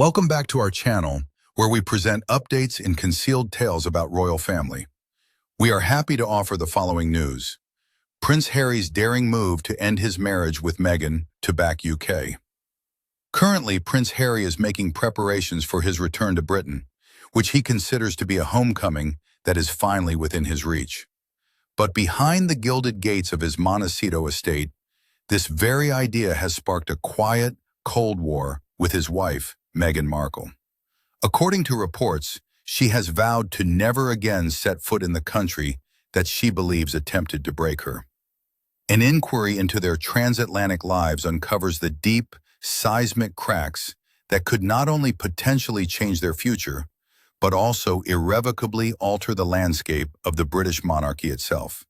Welcome back to our channel, where we present updates and concealed tales about royal family. We are happy to offer the following news. Prince Harry's daring move to end his marriage with Meghan to back UK. Currently, Prince Harry is making preparations for his return to Britain, which he considers to be a homecoming that is finally within his reach. But behind the gilded gates of his Montecito estate, this very idea has sparked a quiet, cold war with his wife, Meghan Markle. According to reports, she has vowed to never again set foot in the country that she believes attempted to break her. An inquiry into their transatlantic lives uncovers the deep, seismic cracks that could not only potentially change their future, but also irrevocably alter the landscape of the British monarchy itself.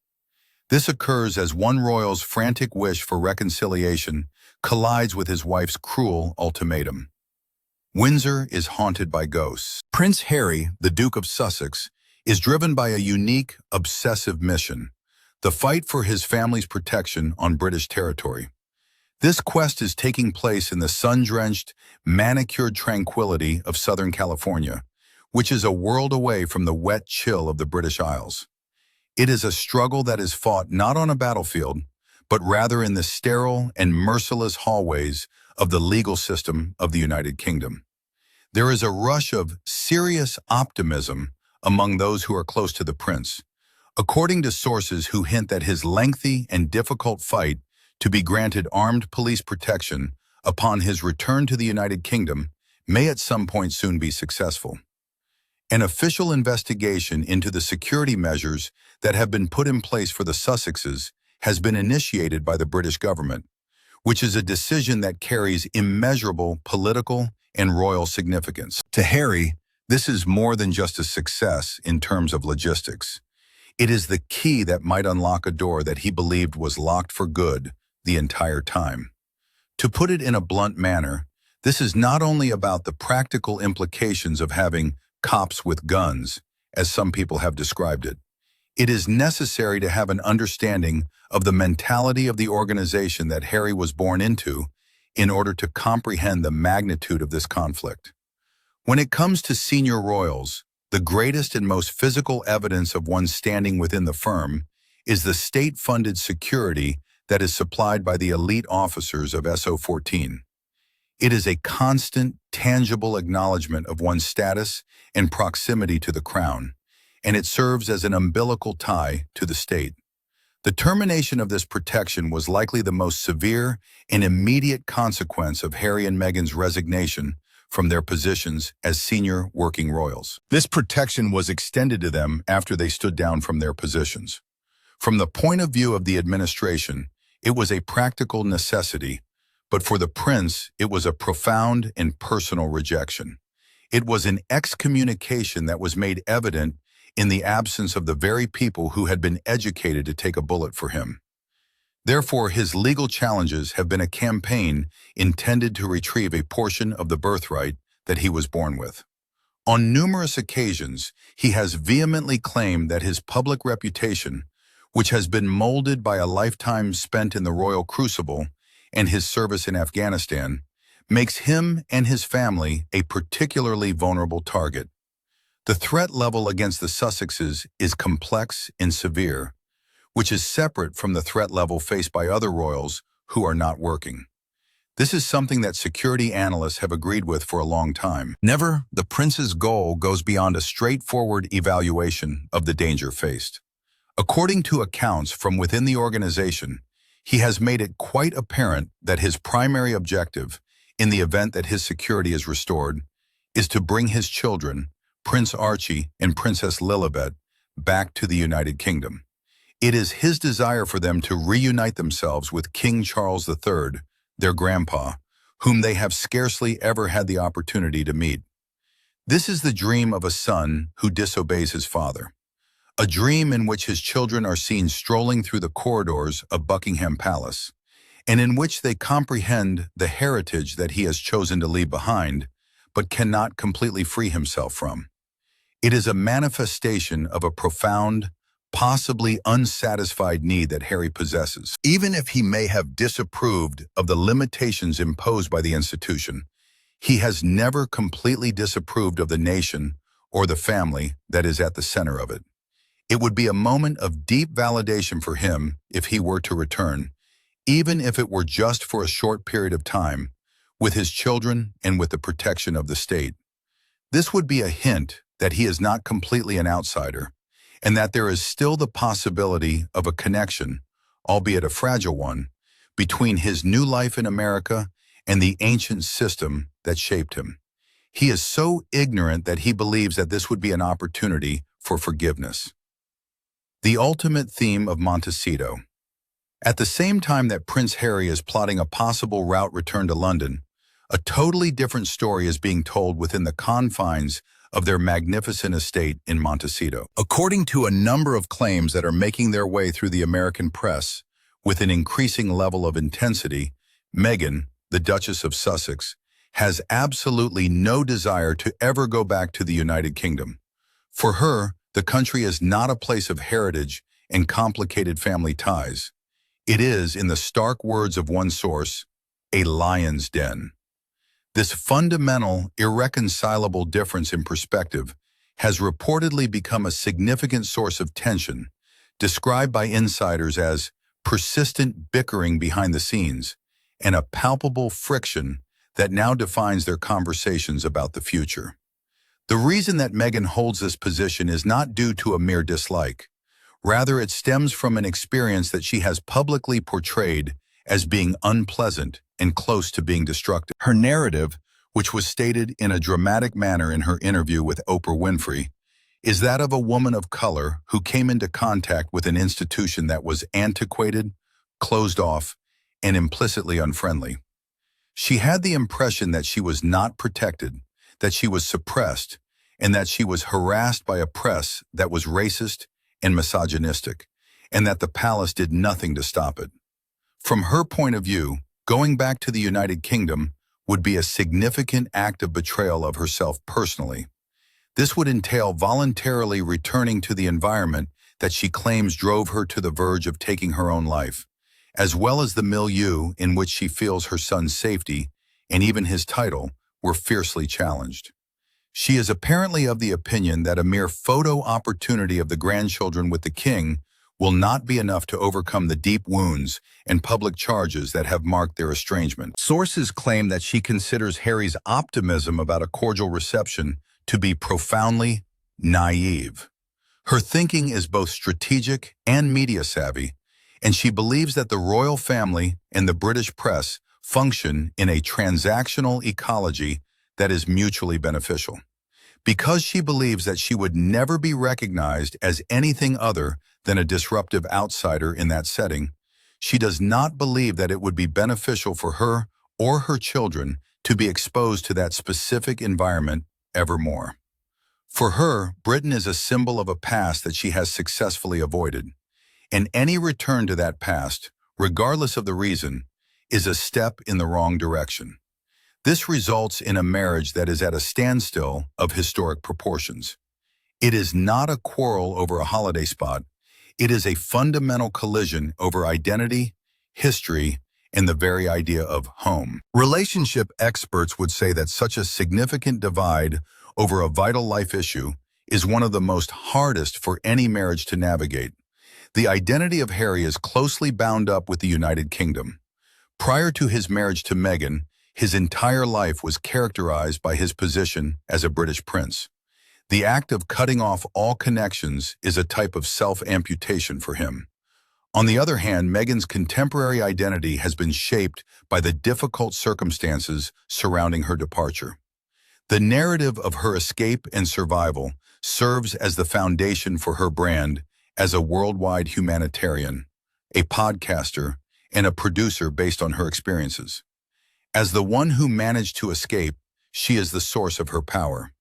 This occurs as one royal's frantic wish for reconciliation collides with his wife's cruel ultimatum. Windsor is haunted by ghosts. Prince Harry, the Duke of Sussex, is driven by a unique, obsessive mission: the fight for his family's protection on British territory. This quest is taking place in the sun-drenched, manicured tranquility of Southern California, which is a world away from the wet chill of the British Isles. It is a struggle that is fought not on a battlefield, but rather in the sterile and merciless hallways of the legal system of the United Kingdom. There is a rush of serious optimism among those who are close to the prince, according to sources who hint that his lengthy and difficult fight to be granted armed police protection upon his return to the United Kingdom may at some point soon be successful. An official investigation into the security measures that have been put in place for the Sussexes has been initiated by the British government, which is a decision that carries immeasurable political and royal significance. To Harry, this is more than just a success in terms of logistics. It is the key that might unlock a door that he believed was locked for good the entire time. To put it in a blunt manner, this is not only about the practical implications of having cops with guns, as some people have described it. It is necessary to have an understanding of the mentality of the organization that Harry was born into in order to comprehend the magnitude of this conflict. When it comes to senior royals, the greatest and most physical evidence of one's standing within the firm is the state-funded security that is supplied by the elite officers of SO14. It is a constant, tangible acknowledgement of one's status and proximity to the crown, and it serves as an umbilical tie to the state. The termination of this protection was likely the most severe and immediate consequence of Harry and Meghan's resignation from their positions as senior working royals. This protection was extended to them after they stood down from their positions. From the point of view of the administration, it was a practical necessity, but for the prince, it was a profound and personal rejection. It was an excommunication that was made evident in the absence of the very people who had been educated to take a bullet for him. Therefore, his legal challenges have been a campaign intended to retrieve a portion of the birthright that he was born with. On numerous occasions, he has vehemently claimed that his public reputation, which has been molded by a lifetime spent in the royal crucible and his service in Afghanistan, makes him and his family a particularly vulnerable target. The threat level against the Sussexes is complex and severe, which is separate from the threat level faced by other royals who are not working. This is something that security analysts have agreed with for a long time. Never, the prince's goal goes beyond a straightforward evaluation of the danger faced. According to accounts from within the organization, he has made it quite apparent that his primary objective, in the event that his security is restored, is to bring his children, Prince Archie and Princess Lilibet, back to the United Kingdom. It is his desire for them to reunite themselves with King Charles III, their grandpa, whom they have scarcely ever had the opportunity to meet. This is the dream of a son who disobeys his father. A dream in which his children are seen strolling through the corridors of Buckingham Palace, and in which they comprehend the heritage that he has chosen to leave behind, but cannot completely free himself from. It is a manifestation of a profound, possibly unsatisfied need that Harry possesses. Even if he may have disapproved of the limitations imposed by the institution, He has never completely disapproved of the nation or the family that is at the center of it. It would be a moment of deep validation for him if he were to return, even if it were just for a short period of time, with his children and with the protection of the state. This would be a hint that he is not completely an outsider, and that there is still the possibility of a connection, albeit a fragile one, between his new life in America and the ancient system that shaped him. He is so ignorant that he believes that this would be an opportunity for forgiveness. The ultimate theme of Montecito. At the same time that Prince Harry is plotting a possible route return to London, a totally different story is being told within the confines of their magnificent estate in Montecito. According to a number of claims that are making their way through the American press with an increasing level of intensity, Meghan, the Duchess of Sussex, has absolutely no desire to ever go back to the United Kingdom. For her, the country is not a place of heritage and complicated family ties. It is, in the stark words of one source, a lion's den. This fundamental, irreconcilable difference in perspective has reportedly become a significant source of tension, described by insiders as persistent bickering behind the scenes and a palpable friction that now defines their conversations about the future. The reason that Meghan holds this position is not due to a mere dislike. Rather, it stems from an experience that she has publicly portrayed as being unpleasant and close to being destructive. Her narrative, which was stated in a dramatic manner in her interview with Oprah Winfrey, is that of a woman of color who came into contact with an institution that was antiquated, closed off, and implicitly unfriendly. She had the impression that she was not protected, that she was suppressed, and that she was harassed by a press that was racist and misogynistic, and that the palace did nothing to stop it. From her point of view, going back to the United Kingdom would be a significant act of betrayal of herself personally. This would entail voluntarily returning to the environment that she claims drove her to the verge of taking her own life, as well as the milieu in which she feels her son's safety and even his title were fiercely challenged. She is apparently of the opinion that a mere photo opportunity of the grandchildren with the king will not be enough to overcome the deep wounds and public charges that have marked their estrangement. Sources claim that she considers Harry's optimism about a cordial reception to be profoundly naive. Her thinking is both strategic and media savvy, and she believes that the royal family and the British press function in a transactional ecology that is mutually beneficial. Because she believes that she would never be recognized as anything other than a disruptive outsider in that setting, she does not believe that it would be beneficial for her or her children to be exposed to that specific environment evermore. For her, Britain is a symbol of a past that she has successfully avoided, and any return to that past, regardless of the reason, is a step in the wrong direction. This results in a marriage that is at a standstill of historic proportions. It is not a quarrel over a holiday spot. It is a fundamental collision over identity, history, and the very idea of home. Relationship experts would say that such a significant divide over a vital life issue is one of the most hardest for any marriage to navigate. The identity of Harry is closely bound up with the United Kingdom. Prior to his marriage to Meghan, his entire life was characterized by his position as a British prince. The act of cutting off all connections is a type of self-amputation for him. On the other hand, Meghan's contemporary identity has been shaped by the difficult circumstances surrounding her departure. The narrative of her escape and survival serves as the foundation for her brand as a worldwide humanitarian, a podcaster, and a producer based on her experiences. As the one who managed to escape, she is the source of her power.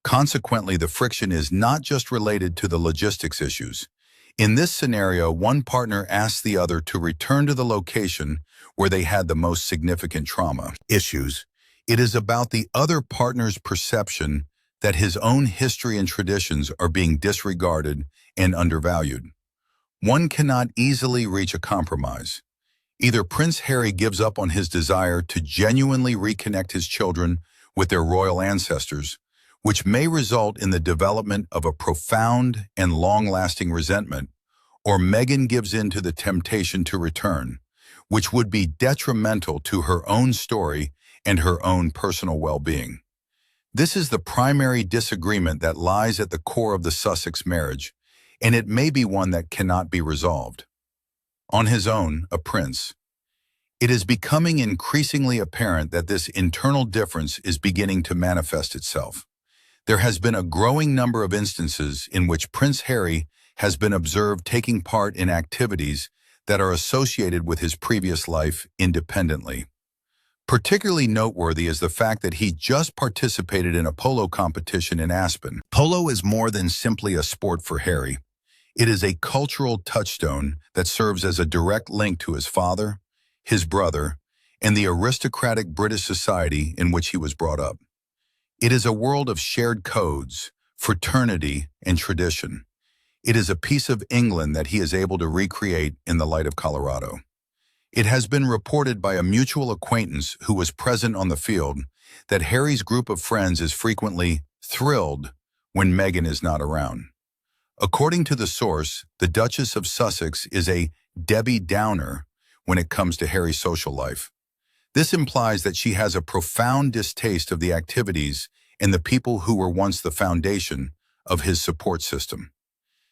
Consequently, the friction is not just related to the logistics issues. In this scenario, one partner asks the other to return to the location where they had the most significant trauma issues. It is about the other partner's perception that his own history and traditions are being disregarded and undervalued. One cannot easily reach a compromise. Either Prince Harry gives up on his desire to genuinely reconnect his children with their royal ancestors, which may result in the development of a profound and long-lasting resentment, or Meghan gives in to the temptation to return, which would be detrimental to her own story and her own personal well-being. This is the primary disagreement that lies at the core of the Sussex marriage, and it may be one that cannot be resolved. On his own, a prince, it is becoming increasingly apparent that this internal difference is beginning to manifest itself. There has been a growing number of instances in which Prince Harry has been observed taking part in activities that are associated with his previous life independently. Particularly noteworthy is the fact that he just participated in a polo competition in Aspen. Polo is more than simply a sport for Harry. It is a cultural touchstone that serves as a direct link to his father, his brother, and the aristocratic British society in which he was brought up. It is a world of shared codes, fraternity, and tradition. It is a piece of England that he is able to recreate in the light of Colorado. It has been reported by a mutual acquaintance who was present on the field that Harry's group of friends is frequently thrilled when Meghan is not around. According to the source, the Duchess of Sussex is a Debbie Downer when it comes to Harry's social life. This implies that she has a profound distaste of the activities and the people who were once the foundation of his support system.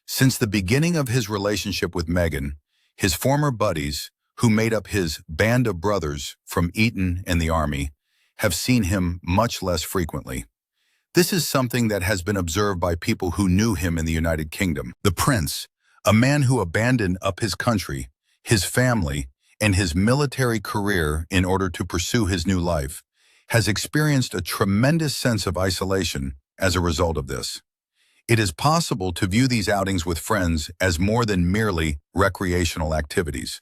Since the beginning of his relationship with Meghan, his former buddies, who made up his band of brothers from Eton and the army, have seen him much less frequently. This is something that has been observed by people who knew him in the United Kingdom. The prince, a man who abandoned up his country, his family, and his military career in order to pursue his new life, has experienced a tremendous sense of isolation as a result of this. It is possible to view these outings with friends as more than merely recreational activities,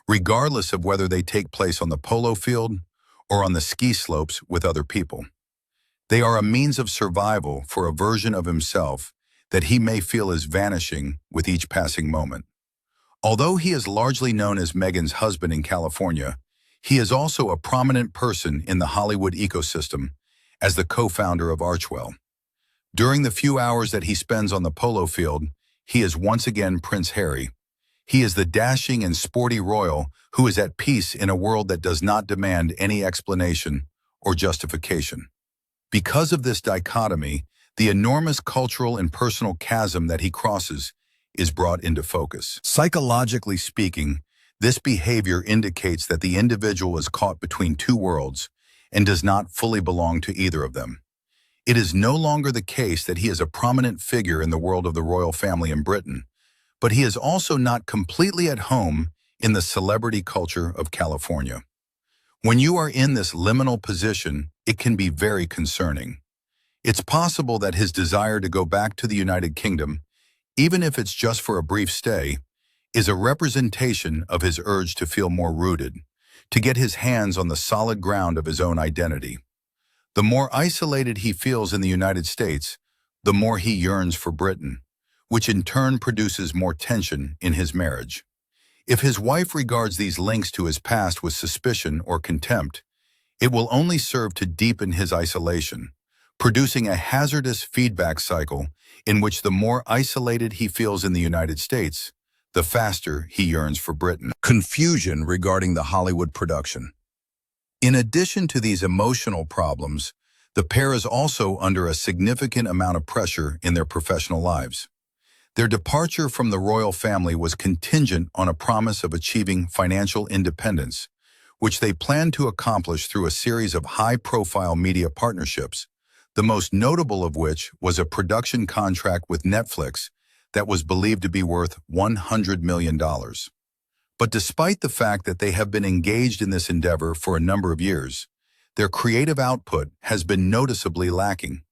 regardless of whether they take place on the polo field or on the ski slopes with other people. They are a means of survival for a version of himself that he may feel is vanishing with each passing moment. Although he is largely known as Meghan's husband in California, he is also a prominent person in the Hollywood ecosystem as the co-founder of Archewell. During the few hours that he spends on the polo field, he is once again Prince Harry. He is the dashing and sporty royal who is at peace in a world that does not demand any explanation or justification. Because of this dichotomy, the enormous cultural and personal chasm that he crosses is brought into focus. Psychologically speaking, this behavior indicates that the individual is caught between two worlds and does not fully belong to either of them. It is no longer the case that he is a prominent figure in the world of the royal family in Britain, but he is also not completely at home in the celebrity culture of California. When you are in this liminal position, it can be very concerning. It's possible that his desire to go back to the United Kingdom, even if it's just for a brief stay, is a representation of his urge to feel more rooted, to get his hands on the solid ground of his own identity. The more isolated he feels in the United States, the more he yearns for Britain, which in turn produces more tension in his marriage. If his wife regards these links to his past with suspicion or contempt, it will only serve to deepen his isolation, producing a hazardous feedback cycle in which the more isolated he feels in the United States, the faster he yearns for Britain. Confusion regarding the Hollywood production. In addition to these emotional problems, the pair is also under a significant amount of pressure in their professional lives. Their departure from the royal family was contingent on a promise of achieving financial independence, which they planned to accomplish through a series of high-profile media partnerships, the most notable of which was a production contract with Netflix that was believed to be worth $100 million. But despite the fact that they have been engaged in this endeavor for a number of years, their creative output has been noticeably lacking,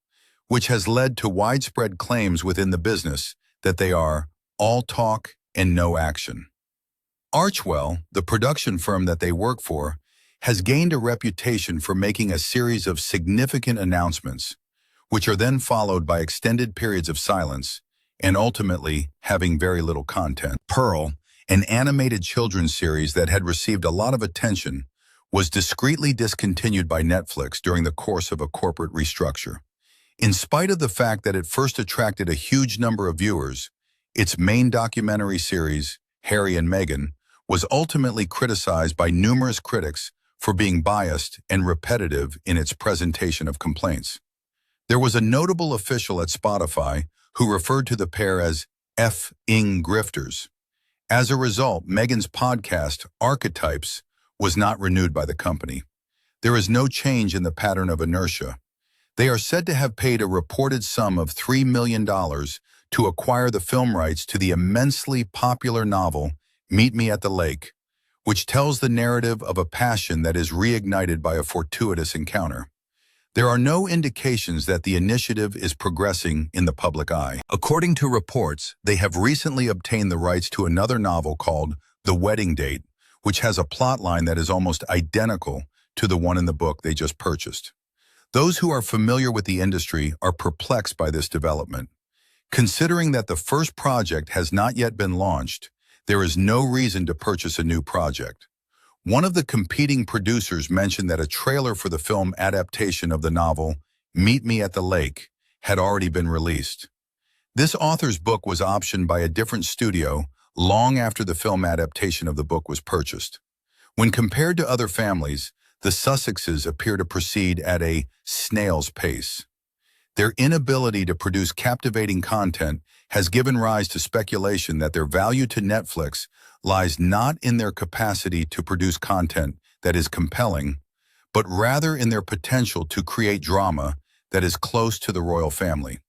which has led to widespread claims within the business that they are all talk and no action. Archewell, the production firm that they work for, has gained a reputation for making a series of significant announcements, which are then followed by extended periods of silence and ultimately having very little content. Pearl, an animated children's series that had received a lot of attention, was discreetly discontinued by Netflix during the course of a corporate restructure. In spite of the fact that it first attracted a huge number of viewers, its main documentary series, Harry and Meghan, was ultimately criticized by numerous critics for being biased and repetitive in its presentation of complaints. There was a notable official at Spotify who referred to the pair as F-ing grifters. As a result, Meghan's podcast, Archetypes, was not renewed by the company. There is no change in the pattern of inertia. They are said to have paid a reported sum of $3 million to acquire the film rights to the immensely popular novel Meet Me at the Lake, which tells the narrative of a passion that is reignited by a fortuitous encounter. There are no indications that the initiative is progressing in the public eye. According to reports, they have recently obtained the rights to another novel called The Wedding Date, which has a plotline that is almost identical to the one in the book they just purchased. Those who are familiar with the industry are perplexed by this development. Considering that the first project has not yet been launched, there is no reason to purchase a new project. One of the competing producers mentioned that a trailer for the film adaptation of the novel Meet Me at the Lake had already been released. This author's book was optioned by a different studio long after the film adaptation of the book was purchased. When compared to other families, the Sussexes appear to proceed at a snail's pace. Their inability to produce captivating content has given rise to speculation that their value to Netflix lies not in their capacity to produce content that is compelling, but rather in their potential to create drama that is close to the royal family.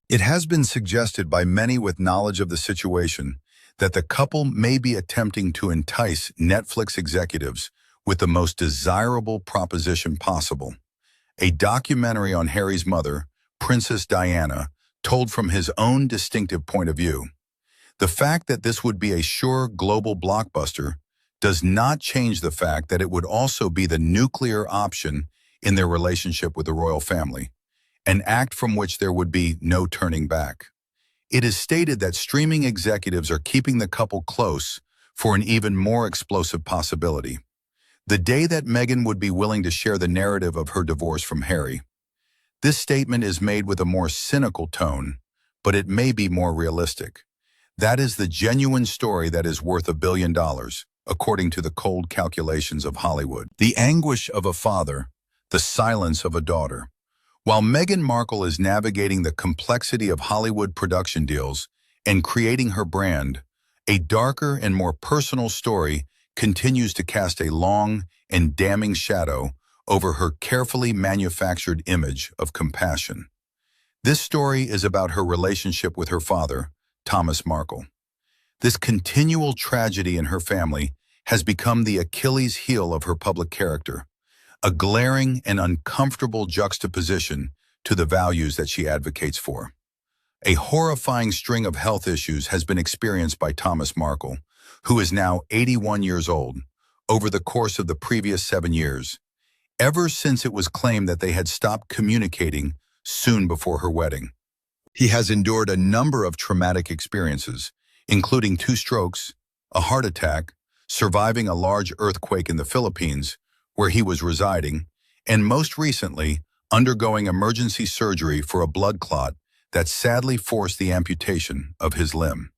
It has been suggested by many with knowledge of the situation that the couple may be attempting to entice Netflix executives with the most desirable proposition possible. A documentary on Harry's mother, Princess Diana, told from his own distinctive point of view. The fact that this would be a sure global blockbuster does not change the fact that it would also be the nuclear option in their relationship with the royal family, an act from which there would be no turning back. It is stated that streaming executives are keeping the couple close for an even more explosive possibility: the day that Meghan would be willing to share the narrative of her divorce from Harry. This statement is made with a more cynical tone, but it may be more realistic. That is the genuine story that is worth $1 billion, according to the cold calculations of Hollywood. The anguish of a father, the silence of a daughter. While Meghan Markle is navigating the complexity of Hollywood production deals and creating her brand, a darker and more personal story continues to cast a long and damning shadow over her carefully manufactured image of compassion. This story is about her relationship with her father, Thomas Markle. This continual tragedy in her family has become the Achilles heel of her public character, a glaring and uncomfortable juxtaposition to the values that she advocates for. A horrifying string of health issues has been experienced by Thomas Markle, who is now 81 years old, over the course of the previous 7 years, ever since it was claimed that they had stopped communicating soon before her wedding. He has endured a number of traumatic experiences, including 2 strokes, a heart attack, surviving a large earthquake in the Philippines, where he was residing, and most recently, undergoing emergency surgery for a blood clot that sadly forced the amputation of his limb.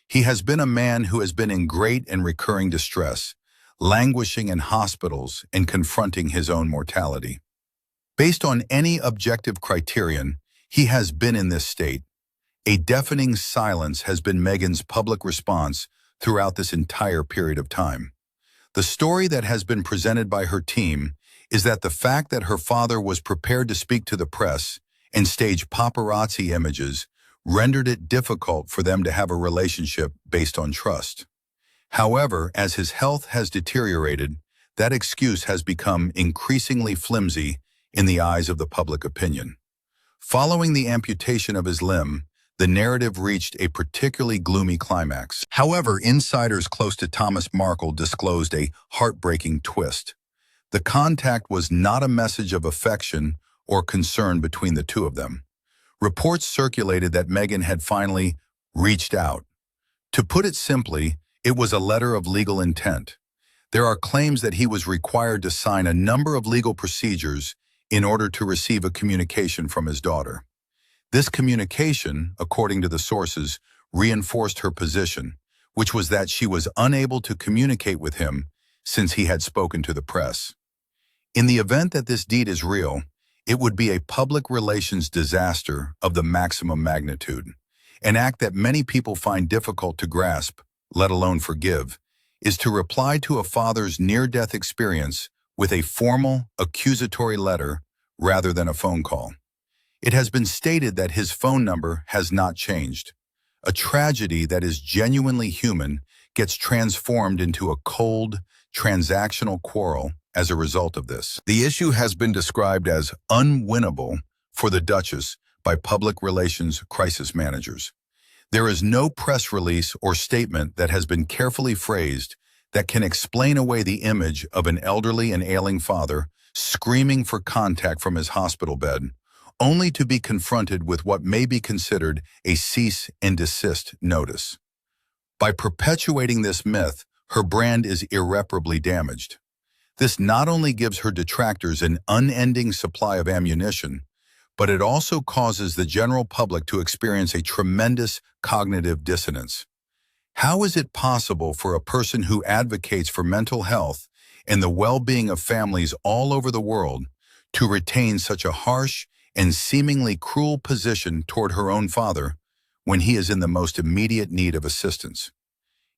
He has been a man who has been in great and recurring distress, languishing in hospitals and confronting his own mortality. Based on any objective criterion, he has been in this state. A deafening silence has been Meghan's public response throughout this entire period of time. The story that has been presented by her team is that the fact that her father was prepared to speak to the press and stage paparazzi images rendered it difficult for them to have a relationship based on trust. However, as his health has deteriorated, that excuse has become increasingly flimsy in the eyes of the public opinion. Following the amputation of his limb, the narrative reached a particularly gloomy climax. However, insiders close to Thomas Markle disclosed a heartbreaking twist. The contact was not a message of affection or concern between the two of them. Reports circulated that Meghan had finally reached out. To put it simply, It was a letter of legal intent. There are claims that he was required to sign a number of legal procedures in order to receive a communication from his daughter. This communication, according to the sources, reinforced her position, which was that she was unable to communicate with him since he had spoken to the press. In the event that this deed is real, it would be a public relations disaster of the maximum magnitude. An act that many people find difficult to grasp, let alone forgive, is to reply to a father's near-death experience with a formal, accusatory letter rather than a phone call. It has been stated that his phone number has not changed. A tragedy that is genuinely human gets transformed into a cold, transactional quarrel as a result of this. The issue has been described as unwinnable for the Duchess by public relations crisis managers. There is no press release or statement that has been carefully phrased that can explain away the image of an elderly and ailing father screaming for contact from his hospital bed, only to be confronted with what may be considered a cease and desist notice. By perpetuating this myth, her brand is irreparably damaged. This not only gives her detractors an unending supply of ammunition, but it also causes the general public to experience a tremendous cognitive dissonance. How is it possible for a person who advocates for mental health and the well-being of families all over the world to retain such a harsh and seemingly cruel position toward her own father when he is in the most immediate need of assistance?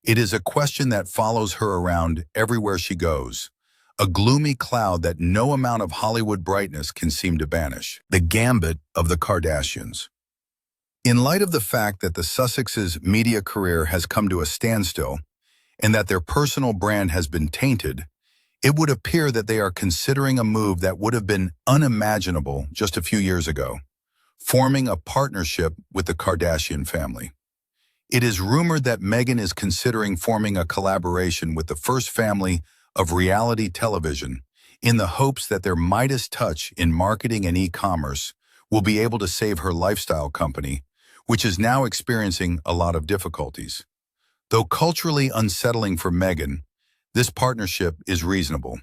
It is a question that follows her around everywhere she goes, a gloomy cloud that no amount of Hollywood brightness can seem to banish. The gambit of the Kardashians. In light of the fact that the Sussexes' media career has come to a standstill and that their personal brand has been tainted, it would appear that they are considering a move that would have been unimaginable just a few years ago, forming a partnership with the Kardashian family. It is rumored that Meghan is considering forming a collaboration with the first family of reality television in the hopes that their Midas touch in marketing and e-commerce will be able to save her lifestyle company, which is now experiencing a lot of difficulties. Though culturally unsettling for Meghan, this partnership is reasonable.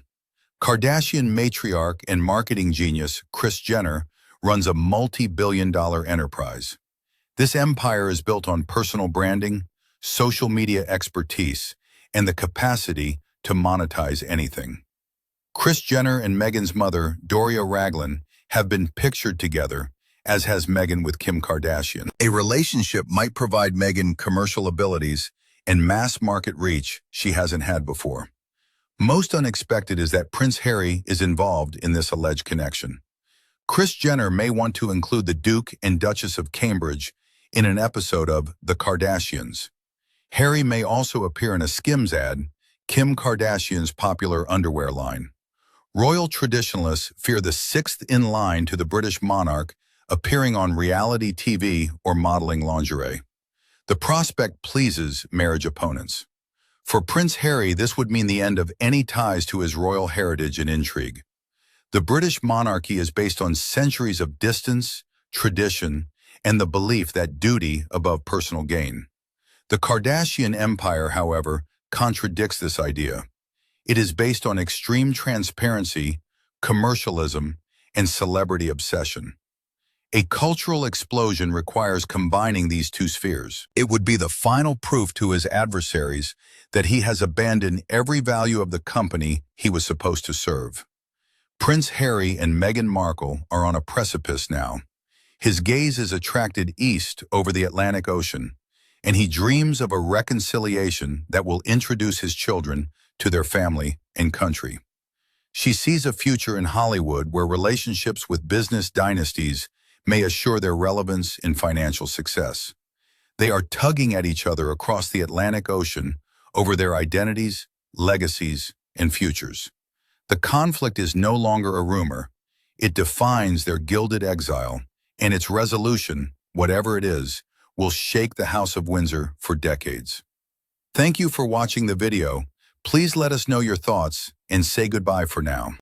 Kardashian matriarch and marketing genius Kris Jenner runs a multi-billion-dollar enterprise. This empire is built on personal branding, social media expertise, and the capacity to monetize anything. Kris Jenner and Meghan's mother, Doria Ragland, have been pictured together, as has Meghan with Kim Kardashian. A relationship might provide Meghan commercial abilities and mass market reach she hasn't had before. Most unexpected is that Prince Harry is involved in this alleged connection. Kris Jenner may want to include the Duke and Duchess of Cambridge in an episode of The Kardashians. Harry may also appear in a Skims ad, Kim Kardashian's popular underwear line. Royal traditionalists fear the sixth in line to the British monarch appearing on reality TV or modeling lingerie. The prospect pleases marriage opponents. For Prince Harry, this would mean the end of any ties to his royal heritage and intrigue. The British monarchy is based on centuries of distance, tradition, and the belief that duty above personal gain. The Kardashian empire, however, contradicts this idea. It is based on extreme transparency, commercialism, and celebrity obsession. A cultural explosion requires combining these two spheres. It would be the final proof to his adversaries that he has abandoned every value of the company he was supposed to serve. Prince Harry and Meghan Markle are on a precipice now. His gaze is attracted east over the Atlantic Ocean, and he dreams of a reconciliation that will introduce his children to their family and country. She sees a future in Hollywood where relationships with business dynasties may assure their relevance in financial success. They are tugging at each other across the Atlantic Ocean over their identities, legacies, and futures. The conflict is no longer a rumor. It defines their gilded exile, and its resolution, whatever it is, will shake the House of Windsor for decades. Thank you for watching the video. Please let us know your thoughts and say goodbye for now.